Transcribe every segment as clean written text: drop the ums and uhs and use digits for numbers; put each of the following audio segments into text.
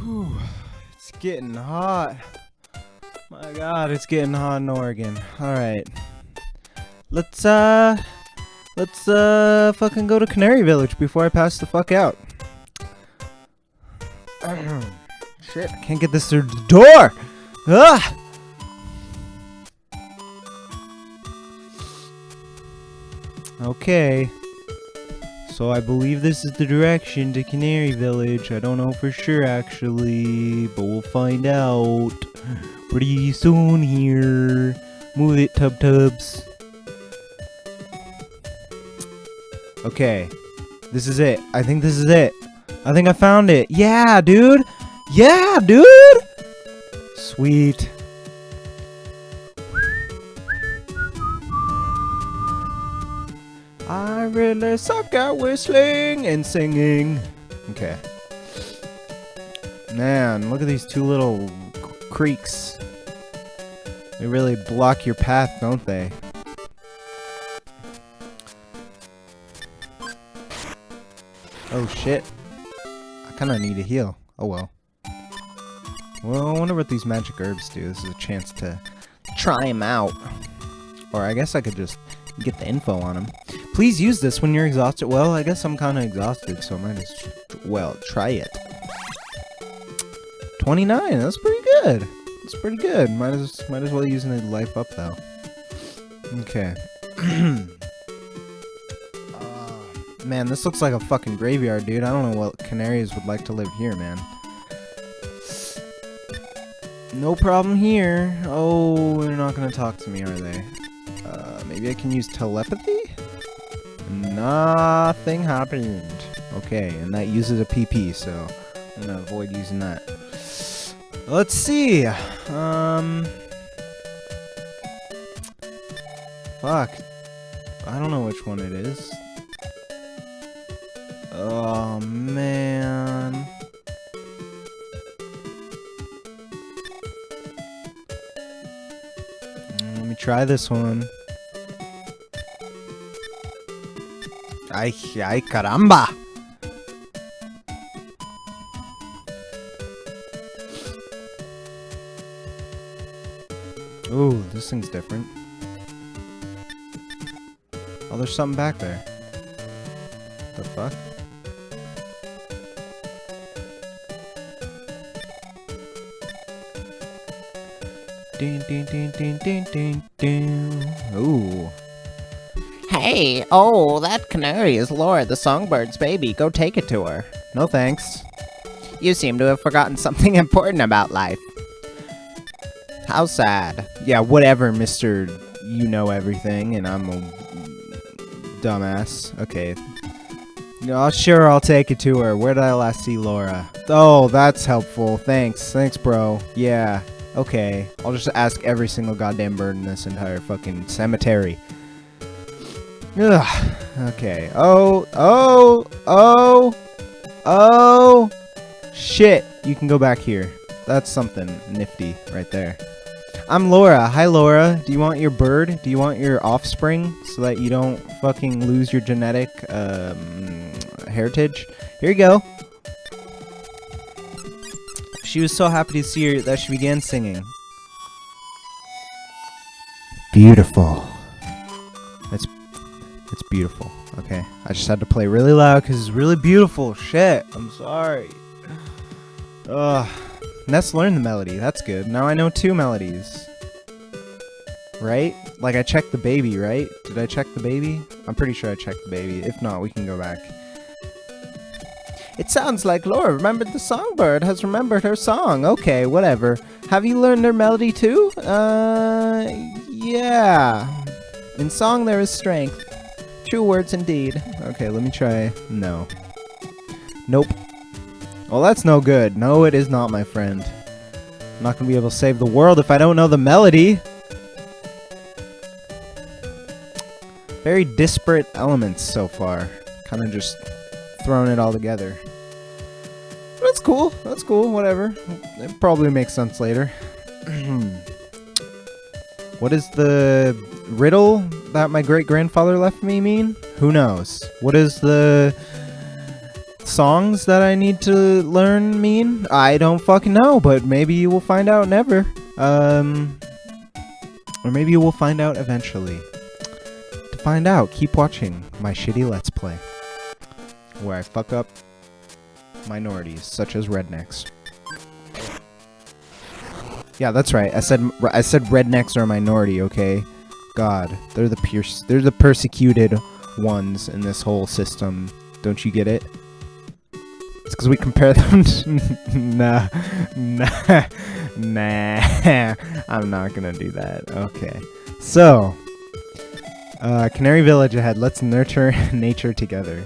Whew, it's getting hot. My God, it's getting hot in Oregon. Alright. Let's fucking go to Canary Village before I pass the fuck out. Shit, I can't get this through the door! Ah! Okay. So I believe this is the direction to Canary Village. I don't know for sure actually, but we'll find out pretty soon here. Move it, Tub-Tubs. Okay. This is it. I think this is it. I think I found it. Yeah, dude! Yeah, dude! Sweet. I really suck at whistling and singing. Okay. Man, look at these two little creeks. They really block your path, don't they? Oh shit. I kinda need to heal. Oh well. Well, I wonder what these magic herbs do. This is a chance to try them out. Or I guess I could just get the info on them. Please use this when you're exhausted. Well, I guess I'm kinda exhausted, so I might as well try it. 29, that's pretty good. That's pretty good. Might as well use a life up though. Okay. Man, this looks like a fucking graveyard, dude. I don't know what canaries would like to live here, man. No problem here. Oh, they're not gonna talk to me, are they? Maybe I can use telepathy? Nothing happened. Okay, and that uses a PP, so I'm gonna avoid using that. Let's see. Fuck. I don't know which one it is. Oh, man. Let me try this one. Ay, caramba! Ooh, this thing's different. Oh, there's something back there. The fuck? Ding, ding, ding, ding, ding, ding, ding. Ooh. Hey, oh, that canary is Laura the Songbird's baby. Go take it to her. No thanks. You seem to have forgotten something important about life. How sad. Yeah, whatever, Mr. You know everything, and I'm a dumbass. Okay. No, sure, I'll take it to her. Where did I last see Laura? Oh, that's helpful. Thanks. Thanks, bro. Yeah. Okay. I'll just ask every single goddamn bird in this entire fucking cemetery. Ugh. Okay. Oh. Shit. You can go back here. That's something nifty right there. I'm Laura. Hi, Laura. Do you want your bird? Do you want your offspring so that you don't fucking lose your genetic heritage? Here you go. She was so happy to see her that she began singing. Beautiful. It's beautiful. Okay. I just had to play really loud because it's really beautiful. Shit. I'm sorry. Ugh. Let's learn the melody. That's good. Now I know 2 melodies. Right? Like I checked the baby, right? Did I check the baby? I'm pretty sure I checked the baby. If not, we can go back. It sounds like Laura remembered the songbird has remembered her song. Okay, whatever. Have you learned her melody too? Yeah. In song there is strength. True words indeed. Okay, let me try. No. Nope. Well, that's no good. No, it is not, my friend. I'm not gonna be able to save the world if I don't know the melody. Very disparate elements so far. Kind of just throwing it all together. That's cool. That's cool. Whatever. It probably makes sense later. What is the riddle that my great-grandfather left me mean? Who knows? What is the songs that I need to learn mean? I don't fucking know, but maybe you will find out never. Or maybe you will find out eventually. To find out, keep watching my shitty Let's Play, where I fuck up minorities, such as rednecks. Yeah, that's right. I said rednecks are a minority, okay? God, they're the persecuted ones in this whole system. Don't you get it? It's because we compare them to... Nah. I'm not gonna do that. Okay. So, Canary Village ahead. Let's nurture nature together.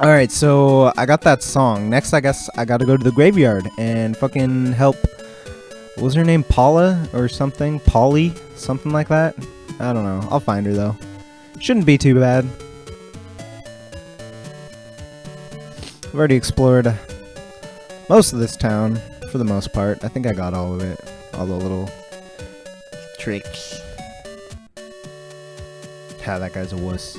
Alright, so I got that song. Next, I guess I gotta go to the graveyard and fucking help... What was her name? Paula or something? Polly? Something like that? I don't know. I'll find her, though. Shouldn't be too bad. I've already explored most of this town, for the most part. I think I got all of it. All the little tricks. Yeah, that guy's a wuss.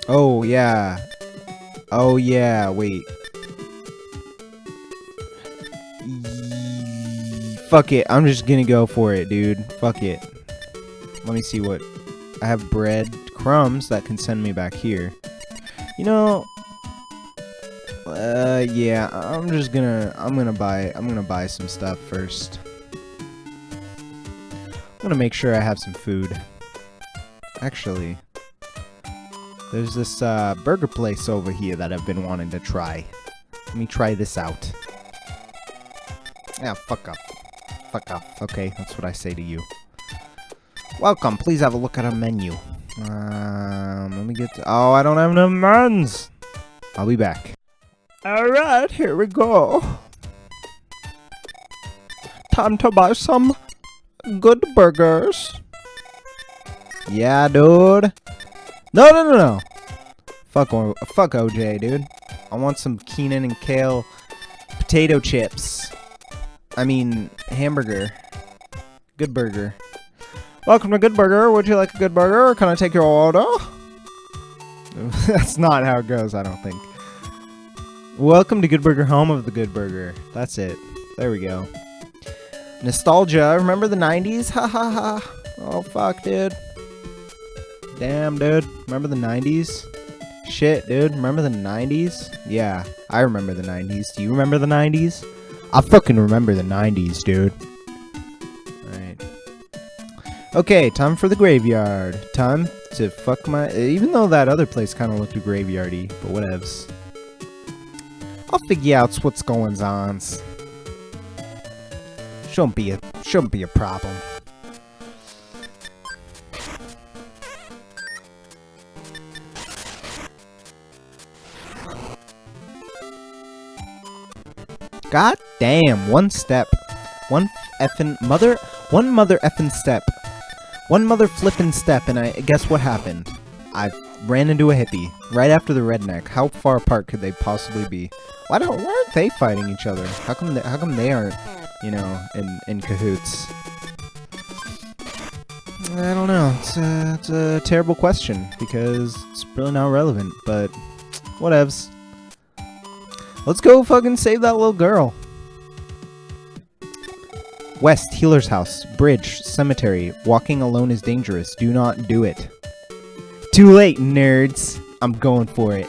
Oh, yeah. Oh, yeah, wait. Fuck it, I'm just gonna go for it, dude. Fuck it. Let me see what... I have bread, crumbs that can send me back here. You know... yeah, I'm gonna buy some stuff first. I'm gonna make sure I have some food. Actually... There's this burger place over here that I've been wanting to try. Let me try this out. Yeah, fuck off. Fuck off. Okay, that's what I say to you. Welcome. Please have a look at our menu. Let me get to... Oh, I don't have enough muns. I'll be back. Alright, here we go. Time to buy some good burgers. Yeah, dude. No. Fuck OJ, dude. I want some Keenan and Kale potato chips. I mean, hamburger. Good burger. Welcome to Good Burger. Would you like a good burger? Can I take your order? That's not how it goes, I don't think. Welcome to Good Burger, home of the Good Burger. That's it. There we go. Nostalgia. Remember the 90s? Ha ha ha. Oh, fuck, dude. Damn, dude. Remember the 90s? Shit, dude. Remember the 90s? Yeah, I remember the 90s. Do you remember the 90s? I fucking remember the 90s, dude. Alright. Okay, time for the graveyard. Time to fuck my... Even though that other place kind of looked graveyardy, but whatevs. I'll figure out what's going on. Shouldn't be a problem. God damn, one step. One mother effing step. One mother flippin' step, and guess what happened? I ran into a hippie right after the redneck. How far apart could they possibly be? Why aren't they fighting each other? How come they aren't, you know, in cahoots? I don't know. It's a terrible question because it's really not relevant, but whatevs. Let's go fucking save that little girl. West, healer's house, bridge, cemetery. Walking alone is dangerous. Do not do it. Too late, nerds. I'm going for it.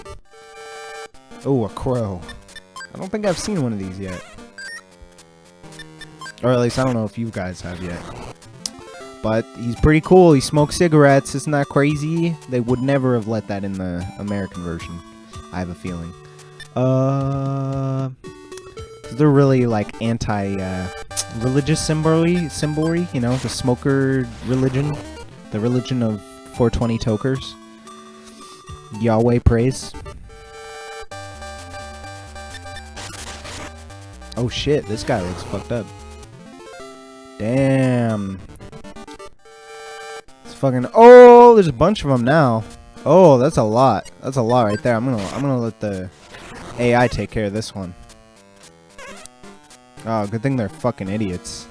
Oh, a crow. I don't think I've seen one of these yet. Or at least I don't know if you guys have yet. But he's pretty cool. He smokes cigarettes. Isn't that crazy? They would never have let that in the American version. I have a feeling. They're really like anti-religious symboly, you know, the smoker religion, the religion of 420 tokers. Yahweh praise. Oh shit, this guy looks fucked up. Damn. It's fucking. Oh, there's a bunch of them now. Oh, that's a lot. That's a lot right there. I'm gonna let the AI take care of this one. Oh, good thing they're fucking idiots.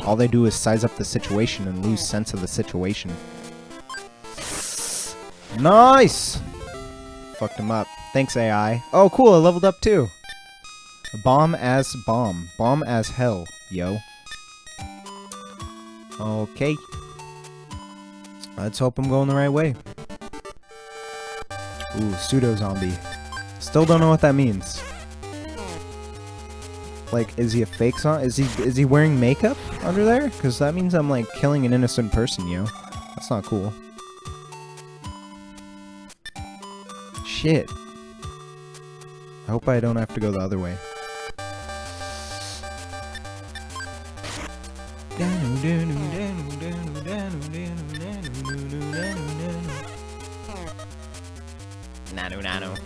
all they do is size up the situation and lose sense of the situation. Nice! Fucked him up. Thanks, AI. Oh, cool, I leveled up too. Bomb as bomb. Bomb as hell, yo. Okay. Let's hope I'm going the right way. Ooh, pseudo-zombie. Still don't know what that means. Like, is he a fake zombie? Is he wearing makeup under there? Because that means I'm, like, killing an innocent person, yo. That's not cool. Shit. I hope I don't have to go the other way. Nanu nanu.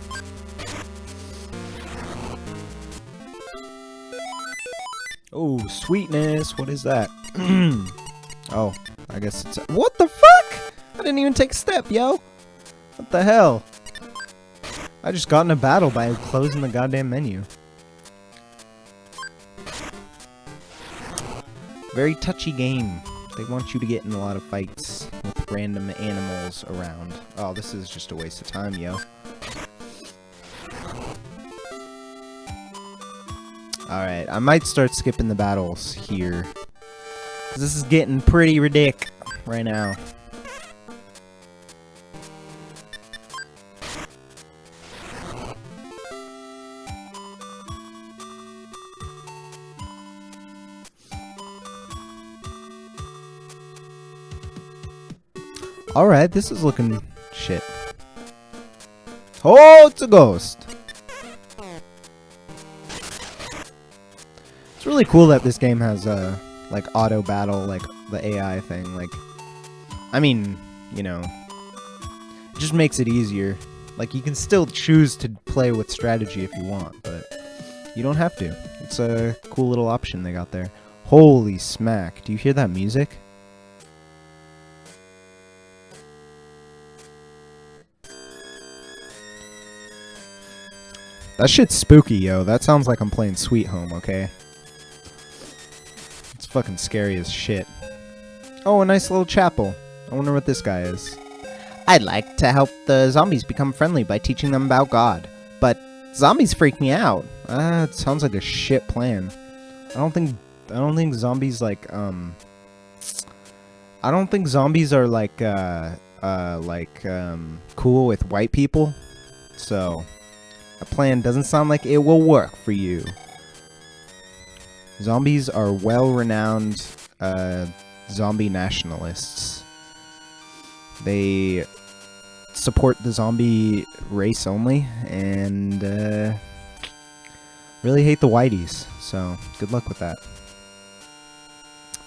Oh, sweetness. What is that? Oh, I guess it's... What the fuck? I didn't even take a step, yo. What the hell? I just got in a battle by closing the goddamn menu. Very touchy game. They want you to get in a lot of fights with random animals around. Oh, this is just a waste of time, yo. Alright, I might start skipping the battles here. 'Cause this is getting pretty ridiculous right now. Alright, this is looking shit. Oh, it's a ghost. It's really cool that this game has like auto battle, like the AI thing. Like, I mean, you know, it just makes it easier. Like, you can still choose to play with strategy if you want, but you don't have to. It's a cool little option they got there. Holy smack. Do you hear that music? That shit's spooky, yo. That sounds like I'm playing Sweet Home, okay? It's fucking scary as shit. Oh, a nice little chapel. I wonder what this guy is. I'd like to help the zombies become friendly by teaching them about God, but zombies freak me out. It sounds like a shit plan. I don't think zombies like I don't think zombies are like cool with white people. So a plan doesn't sound like it will work for you. Zombies are well-renowned zombie nationalists. They support the zombie race only, and really hate the whiteys, so good luck with that.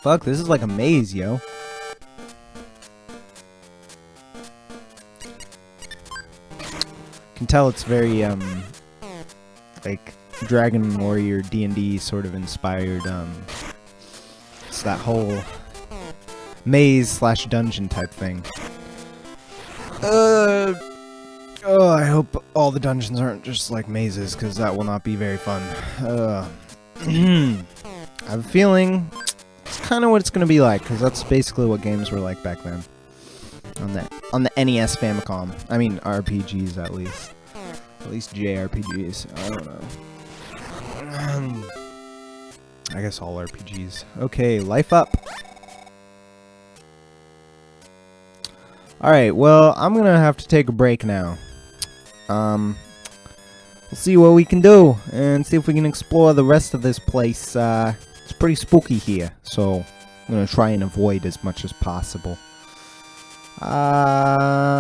Fuck, this is like a maze, yo. Can tell it's very like Dragon Warrior D&D sort of inspired. It's that whole maze / dungeon type thing. Oh, I hope all the dungeons aren't just like mazes, because that will not be very fun. I have a feeling it's kind of what it's going to be like, because that's basically what games were like back then. On the NES Famicom. I mean, RPGs at least. At least JRPGs. I don't know. I guess all RPGs. Okay, life up. Alright, well, I'm gonna have to take a break now. We'll see what we can do, and see if we can explore the rest of this place. It's pretty spooky here, so I'm gonna try and avoid as much as possible. Bye.